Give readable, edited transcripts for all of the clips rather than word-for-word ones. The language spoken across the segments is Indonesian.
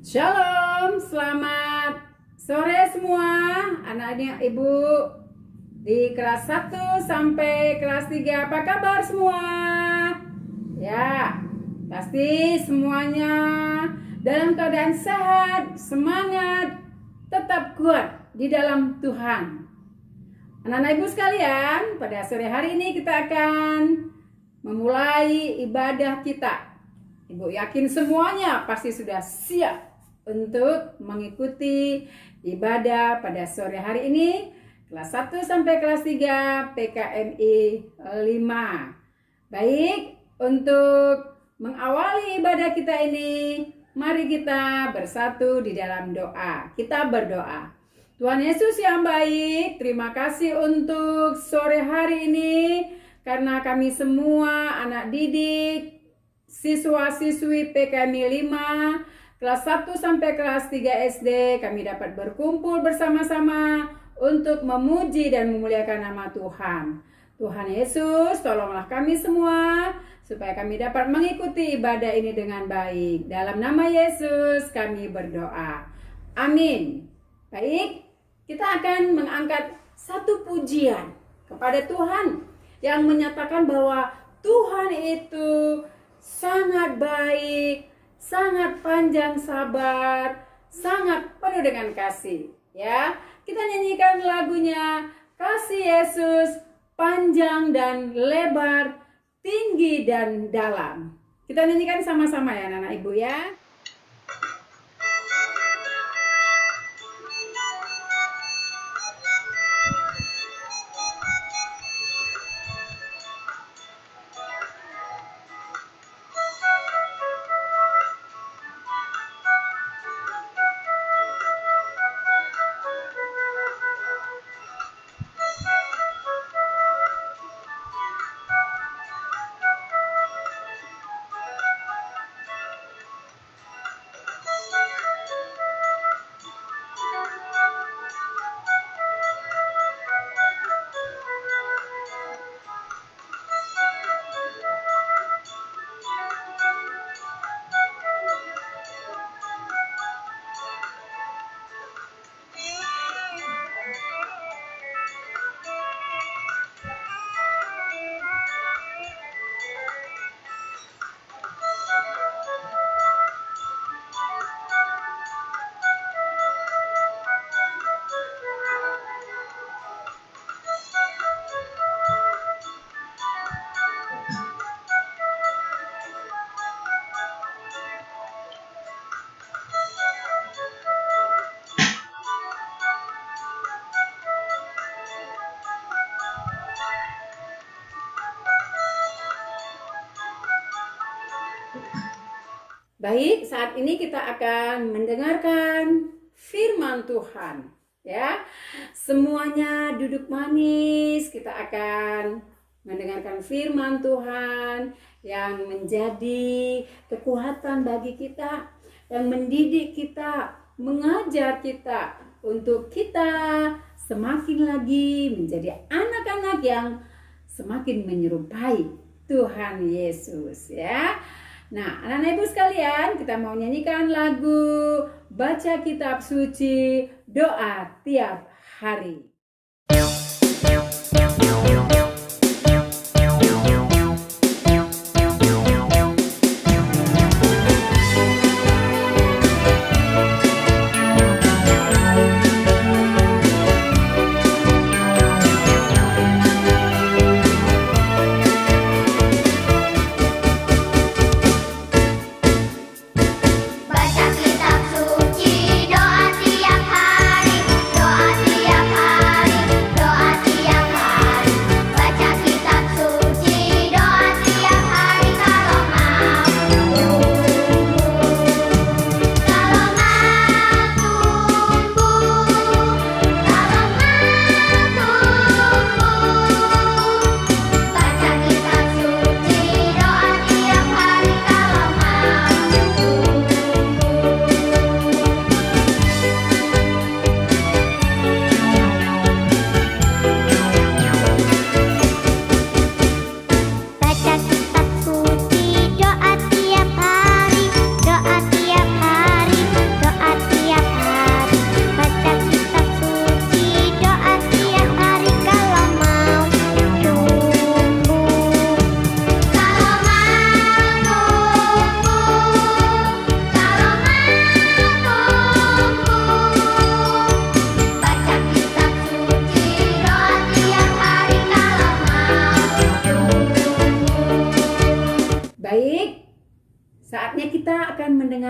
Shalom, selamat sore semua anak-anak ibu di kelas 1 sampai kelas 3. Apa kabar semua? Ya, pasti semuanya dalam keadaan sehat, semangat, tetap kuat di dalam Tuhan. Anak-anak ibu sekalian, pada sore hari ini kita akan memulai ibadah kita. Ibu yakin semuanya pasti sudah siap untuk mengikuti ibadah pada sore hari ini kelas 1 sampai kelas 3 PKMI 5. Baik, untuk mengawali ibadah kita ini, mari kita bersatu di dalam doa. Kita berdoa. Tuhan Yesus yang baik, terima kasih untuk sore hari ini karena kami semua anak didik, siswa-siswi PKMI 5 kelas 1 sampai kelas 3 SD, kami dapat berkumpul bersama-sama untuk memuji dan memuliakan nama Tuhan. Tuhan Yesus, tolonglah kami semua supaya kami dapat mengikuti ibadah ini dengan baik. Dalam nama Yesus kami berdoa. Amin. Baik, kita akan mengangkat satu pujian kepada Tuhan yang menyatakan bahwa Tuhan itu sangat baik, sangat panjang sabar, sangat penuh dengan kasih. Ya, kita nyanyikan lagunya Kasih Yesus panjang dan lebar, tinggi dan dalam. Kita nyanyikan sama-sama ya anak-anak ibu ya. Baik, saat ini kita akan mendengarkan firman Tuhan. Ya, semuanya duduk manis. Kita akan mendengarkan firman Tuhan yang menjadi kekuatan bagi kita, yang mendidik kita, mengajar kita untuk kita semakin lagi menjadi anak-anak yang semakin menyerupai Tuhan Yesus. Ya. Nah, anak-anak ibu sekalian, kita mau nyanyikan lagu Baca Kitab Suci, Doa Tiap Hari. Baca kitab suci, doa tiap hari, doa tiap hari.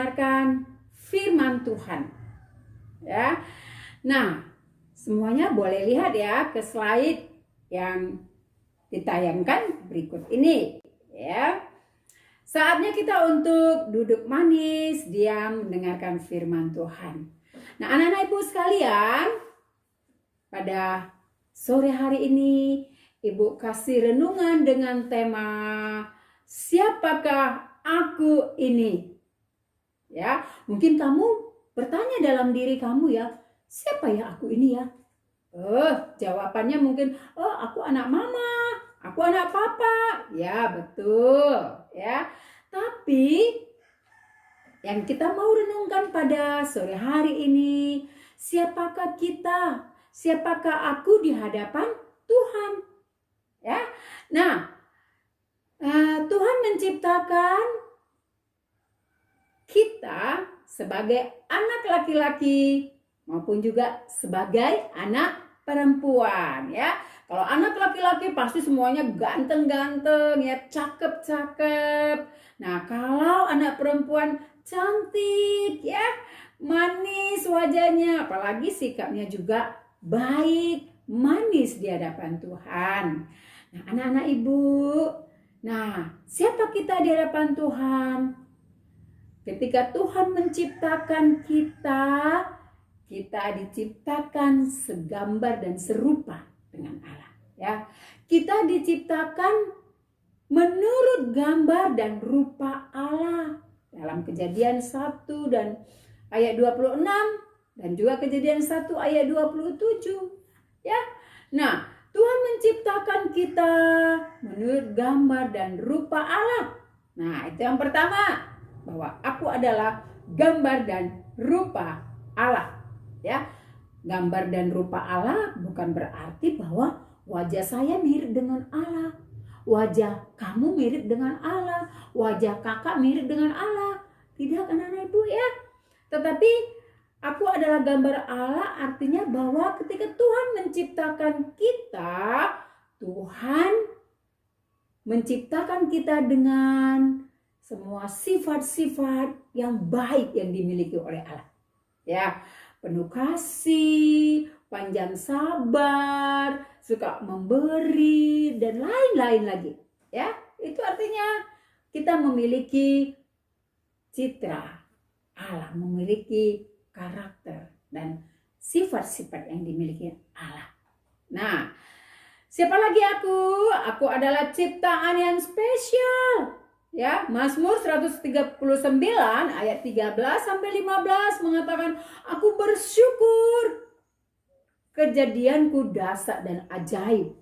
mendengarkan firman Tuhan. Ya. Nah, semuanya boleh lihat ya ke slide yang ditayangkan berikut ini, ya. Saatnya kita untuk duduk manis, diam mendengarkan firman Tuhan. Nah, anak-anak ibu sekalian, pada sore hari ini ibu kasih renungan dengan tema siapakah aku ini? Ya, mungkin kamu bertanya dalam diri kamu ya, siapa ya aku ini ya? Jawabannya mungkin, aku anak mama, aku anak papa. Ya, betul, ya. Tapi yang kita mau renungkan pada sore hari ini, siapakah kita? Siapakah aku di hadapan Tuhan? Ya. Nah, Tuhan menciptakan kita sebagai anak laki-laki maupun juga sebagai anak perempuan, ya. Kalau anak laki-laki pasti semuanya ganteng-ganteng, ya, cakep-cakep. Nah, kalau anak perempuan cantik, ya, manis wajahnya, apalagi sikapnya juga baik, manis di hadapan Tuhan. Nah, anak-anak ibu, nah, siapa kita di hadapan Tuhan? Ketika Tuhan menciptakan kita diciptakan segambar dan serupa dengan Allah, ya. Kita diciptakan menurut gambar dan rupa Allah. Dalam Kejadian 1 dan ayat 26 dan juga Kejadian 1 ayat 27, ya. Nah, Tuhan menciptakan kita menurut gambar dan rupa Allah. Nah, itu yang pertama, bahwa aku adalah gambar dan rupa Allah. Ya, gambar dan rupa Allah bukan berarti bahwa wajah saya mirip dengan Allah, wajah kamu mirip dengan Allah, wajah kakak mirip dengan Allah. Tidak, anak-anak ibu, ya. Tetapi aku adalah gambar Allah artinya bahwa ketika Tuhan menciptakan kita, Tuhan menciptakan kita dengan semua sifat-sifat yang baik yang dimiliki oleh Allah. Ya, penuh kasih, panjang sabar, suka memberi, dan lain-lain lagi. Ya, itu artinya kita memiliki citra Allah, memiliki karakter dan sifat-sifat yang dimiliki Allah. Nah, siapa lagi aku? Aku adalah ciptaan yang spesial. Ya, Mazmur 139 ayat 13 sampai 15 mengatakan, aku bersyukur kejadianku dahsyat dan ajaib.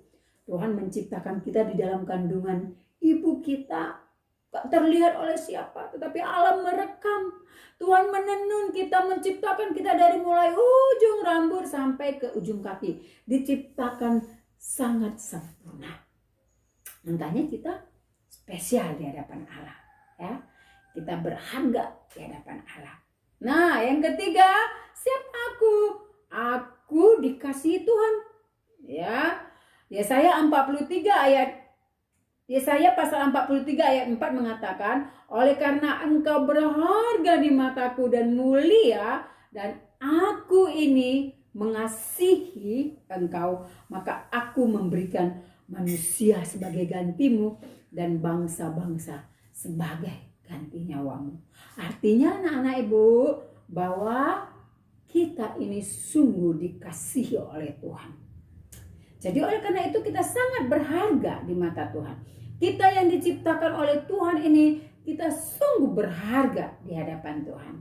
Tuhan menciptakan kita di dalam kandungan ibu kita. Tak terlihat oleh siapa, tetapi Allah merekam. Tuhan menenun kita, menciptakan kita dari mulai ujung rambut sampai ke ujung kaki. Diciptakan sangat sempurna. Makanya kita spesial di hadapan Allah, ya. Kita berharga di hadapan Allah. Nah, yang ketiga, siapa aku? Aku dikasihi Tuhan. Ya. Yesaya pasal 43 ayat 4 mengatakan, oleh karena engkau berharga di mataku dan mulia, dan aku ini mengasihi engkau, maka aku memberikan manusia sebagai gantimu dan bangsa-bangsa sebagai ganti nyawamu. Artinya anak-anak ibu, bahwa kita ini sungguh dikasihi oleh Tuhan. Jadi oleh karena itu kita sangat berharga di mata Tuhan. Kita yang diciptakan oleh Tuhan ini, kita sungguh berharga di hadapan Tuhan.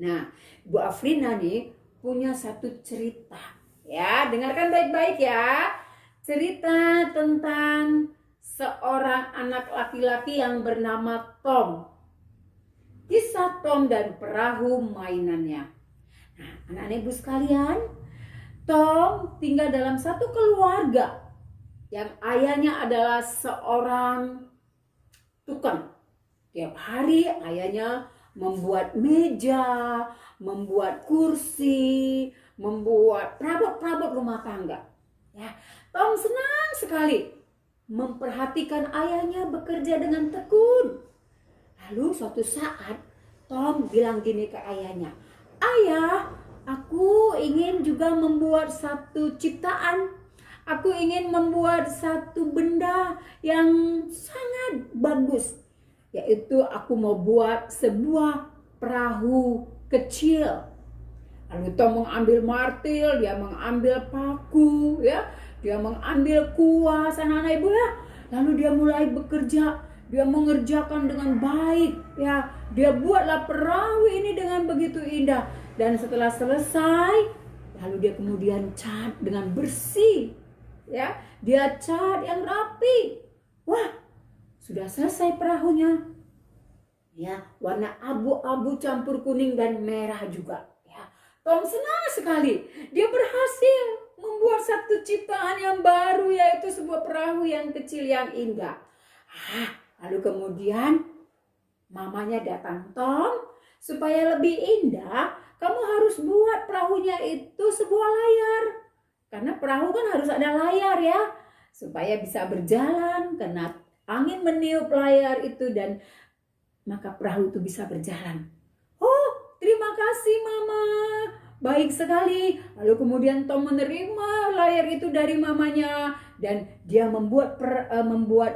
Nah, Bu Afrina nih punya satu cerita. Ya, dengarkan baik-baik ya. Cerita tentang seorang anak laki-laki yang bernama Tom. Kisah Tom dan perahu mainannya. Nah, anak-anak ibu sekalian, Tom tinggal dalam satu keluarga yang ayahnya adalah seorang tukang. Tiap hari ayahnya membuat meja, membuat kursi, membuat perabot-perabot rumah tangga. Ya, Tom senang sekali memperhatikan ayahnya bekerja dengan tekun. Lalu suatu saat Tom bilang gini ke ayahnya, "Ayah, aku ingin juga membuat satu ciptaan. Aku ingin membuat satu benda yang sangat bagus. Yaitu aku mau buat sebuah perahu kecil." Lalu Tom mengambil martil, dia mengambil paku, ya, dia mengambil kuas, anak-anak ibu ya. Lalu dia mulai bekerja, dia mengerjakan dengan baik, ya. Dia buatlah perahu ini dengan begitu indah. Dan setelah selesai, lalu dia kemudian cat dengan bersih, ya. Dia cat yang rapi. Wah, sudah selesai perahunya. Ya, warna abu-abu campur kuning dan merah juga. Tom senang sekali. Dia berhasil membuat satu ciptaan yang baru, yaitu sebuah perahu yang kecil yang indah. Lalu kemudian mamanya datang, "Tom, supaya lebih indah, kamu harus buat perahunya itu sebuah layar. Karena perahu kan harus ada layar ya, supaya bisa berjalan, karena angin meniup layar itu dan maka perahu itu bisa berjalan." "Oh, terima kasih Mama. Baik sekali." Lalu kemudian Tom menerima layar itu dari mamanya dan dia membuat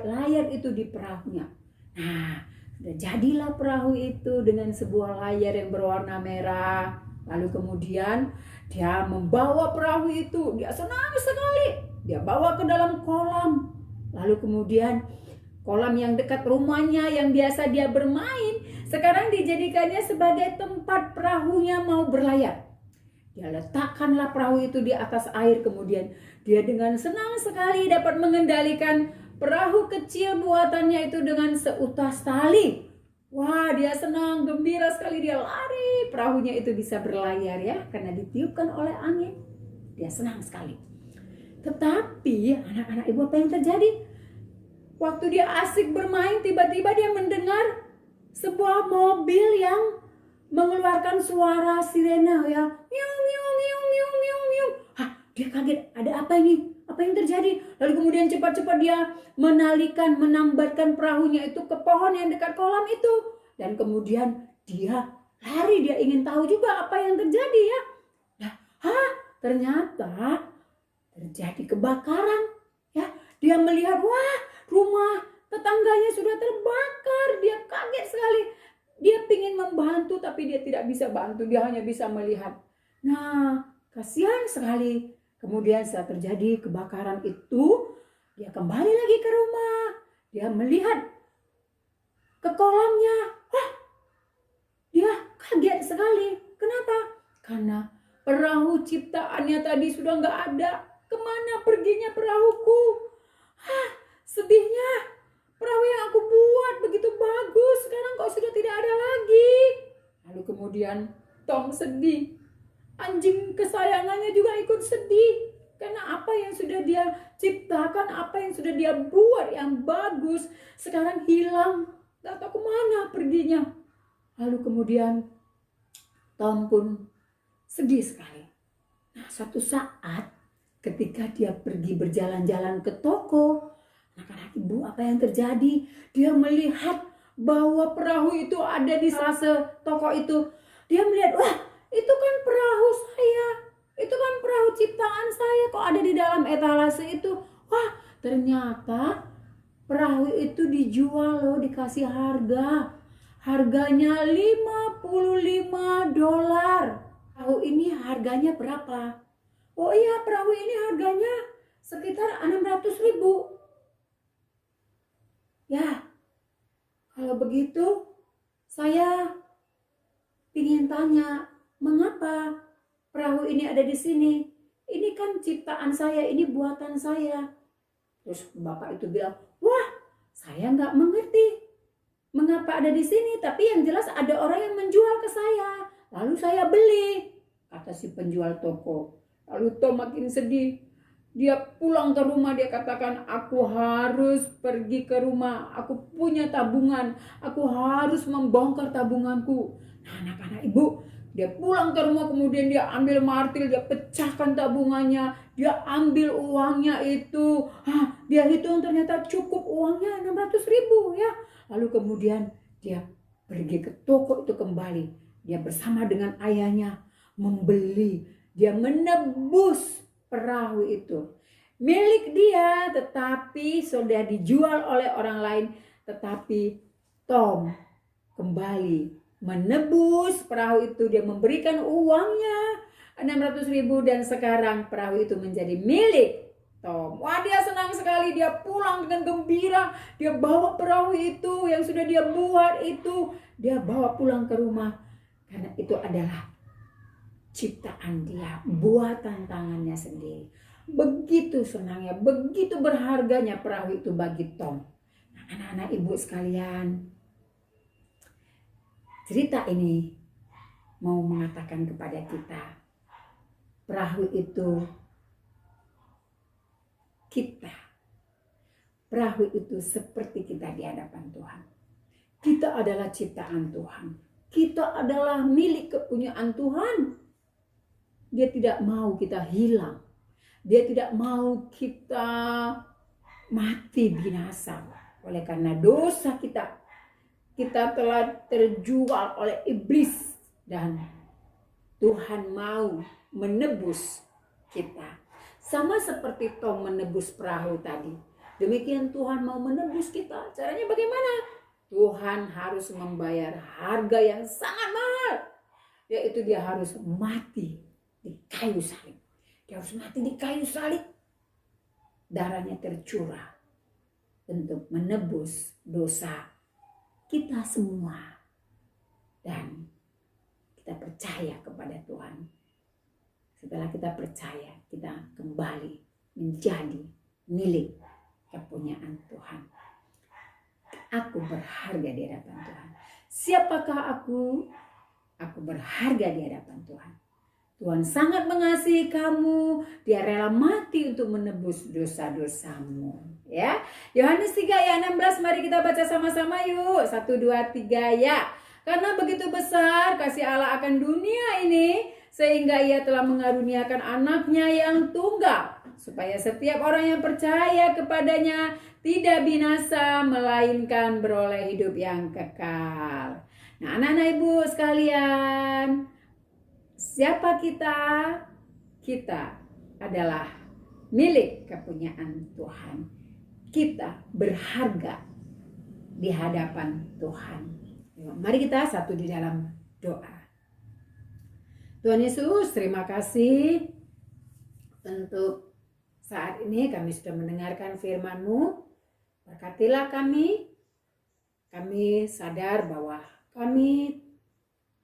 layar itu di perahunya. Nah, sudah jadilah perahu itu dengan sebuah layar yang berwarna merah. Lalu kemudian dia membawa perahu itu, dia senang sekali. Dia bawa ke dalam kolam. Lalu kemudian kolam yang dekat rumahnya yang biasa dia bermain, sekarang dijadikannya sebagai tempat perahunya mau berlayar. Dia letakkanlah perahu itu di atas air, kemudian dia dengan senang sekali dapat mengendalikan perahu kecil buatannya itu dengan seutas tali. Wah, dia senang, gembira sekali, dia lari, perahunya itu bisa berlayar ya, karena ditiupkan oleh angin. Dia senang sekali. Tetapi anak-anak ibu, apa yang terjadi? Waktu dia asik bermain, tiba-tiba dia mendengar sebuah mobil yang mengeluarkan suara sirena ya. Nyung nyung nyung nyung nyung nyung. Dia kaget, ada apa ini? Apa yang terjadi? Lalu kemudian cepat-cepat dia menambatkan perahunya itu ke pohon yang dekat kolam itu. Dan kemudian dia lari, dia ingin tahu juga apa yang terjadi ya. Nah, ternyata terjadi kebakaran ya. Dia melihat, wah, rumah tetangganya sudah terbakar. Dia kaget sekali. Dia ingin membantu tapi dia tidak bisa bantu, dia hanya bisa melihat. Nah, kasihan sekali. Kemudian setelah terjadi kebakaran itu, dia kembali lagi ke rumah. Dia melihat ke kolamnya. Dia kaget sekali. Kenapa? Karena perahu ciptaannya tadi sudah nggak ada. Kemana perginya perahuku? Sedihnya. Perahu yang aku buat begitu bagus, sekarang kok sudah tidak ada lagi. Lalu kemudian Tom sedih. Anjing kesayangannya juga ikut sedih. Karena apa yang sudah dia ciptakan, apa yang sudah dia buat yang bagus, sekarang hilang. Gak tahu kemana perginya. Lalu kemudian Tom pun sedih sekali. Nah, suatu saat ketika dia pergi berjalan-jalan ke toko, anak-anak ibu, apa yang terjadi? Dia melihat bahwa perahu itu ada di etalase toko itu. Dia melihat, wah, itu kan perahu saya. Itu kan perahu ciptaan saya, kok ada di dalam etalase itu. Wah, ternyata perahu itu dijual loh, dikasih harga. Harganya $55. Perahu ini harganya berapa? Oh iya, perahu ini harganya sekitar 600.000. Ya, kalau begitu saya ingin tanya, mengapa perahu ini ada di sini? Ini kan ciptaan saya, ini buatan saya. Terus bapak itu bilang, wah, saya nggak mengerti mengapa ada di sini, tapi yang jelas ada orang yang menjual ke saya. Lalu saya beli, kata si penjual toko. Lalu Tom makin sedih. Dia pulang ke rumah, dia katakan, aku harus pergi ke rumah, aku punya tabungan, aku harus membongkar tabunganku. Nah, anak-anak ibu, dia pulang ke rumah, kemudian dia ambil martil, dia pecahkan tabungannya, dia ambil uangnya itu. Dia hitung ternyata cukup uangnya 600.000 ya. Lalu kemudian dia pergi ke toko itu kembali. Dia bersama dengan ayahnya membeli, dia menebus perahu itu. Milik dia tetapi sudah dijual oleh orang lain, tetapi Tom kembali menebus perahu itu. Dia memberikan uangnya 600.000 dan sekarang perahu itu menjadi milik Tom. Wah, dia senang sekali, dia pulang dengan gembira. Dia bawa perahu itu yang sudah dia buat itu, dia bawa pulang ke rumah. Karena itu adalah ciptaan dia, buatan tangannya sendiri. Begitu senangnya, begitu berharganya perahu itu bagi Tom. Nah, anak-anak ibu sekalian, cerita ini mau mengatakan kepada kita, perahu itu kita. Perahu itu seperti kita di hadapan Tuhan. Kita adalah ciptaan Tuhan. Kita adalah milik kepunyaan Tuhan. Dia tidak mau kita hilang. Dia tidak mau kita mati binasa. Oleh karena dosa kita telah terjual oleh iblis. Dan Tuhan mau menebus kita. Sama seperti Tom menebus perahu tadi. Demikian Tuhan mau menebus kita. Caranya bagaimana? Tuhan harus membayar harga yang sangat mahal. Yaitu dia harus mati di kayu salib. Dia harus mati di kayu salib. Darahnya tercurah untuk menebus dosa kita semua. Dan kita percaya kepada Tuhan. Setelah kita percaya, kita kembali menjadi milik kepunyaan Tuhan. Aku berharga di hadapan Tuhan. Siapakah aku? Aku berharga di hadapan Tuhan. Tuhan sangat mengasihi kamu. Dia rela mati untuk menebus dosa-dosamu. Ya, Yohanes 3 ayat 16, mari kita baca sama-sama yuk. 1, 2, 3 ya. Karena begitu besar kasih Allah akan dunia ini, sehingga ia telah mengaruniakan anaknya yang tunggal, supaya setiap orang yang percaya kepadanya tidak binasa, melainkan beroleh hidup yang kekal. Nah, anak-anak ibu sekalian, siapa kita? Kita adalah milik kepunyaan Tuhan. Kita berharga di hadapan Tuhan. Mari kita satu di dalam doa. Tuhan Yesus, terima kasih untuk saat ini kami sudah mendengarkan firman-Mu. Berkatilah kami. Kami sadar bahwa kami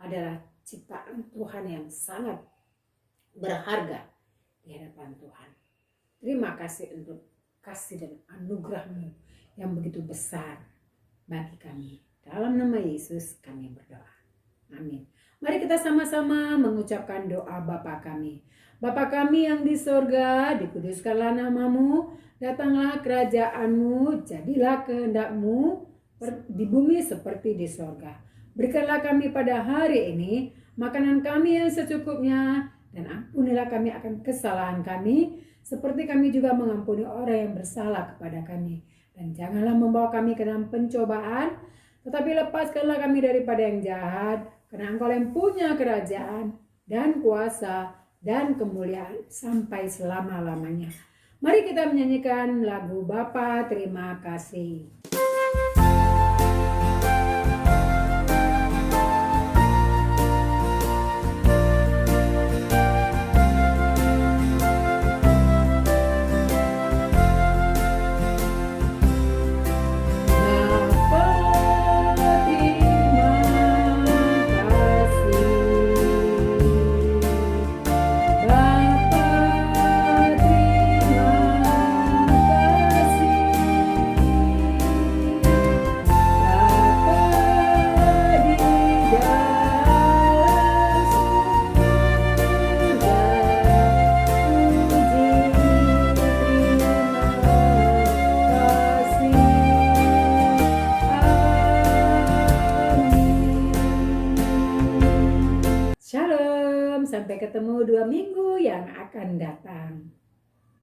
adalah ciptaan Tuhan yang sangat berharga di hadapan Tuhan. Terima kasih untuk kasih dan anugerah-Mu yang begitu besar bagi kami. Dalam nama Yesus kami berdoa. Amin. Mari kita sama-sama mengucapkan doa Bapa kami. Bapa kami yang di sorga, dikuduskanlah nama-Mu, datanglah kerajaan-Mu, jadilah kehendak-Mu di bumi seperti di sorga. Berikanlah kami pada hari ini makanan kami yang secukupnya, dan ampunilah kami akan kesalahan kami, seperti kami juga mengampuni orang yang bersalah kepada kami. Dan janganlah membawa kami ke dalam pencobaan, tetapi lepaskanlah kami daripada yang jahat, karena Engkau yang punya kerajaan dan kuasa dan kemuliaan sampai selama-lamanya. Mari kita menyanyikan lagu Bapa Terima Kasih. Shalom, sampai ketemu 2 minggu yang akan datang.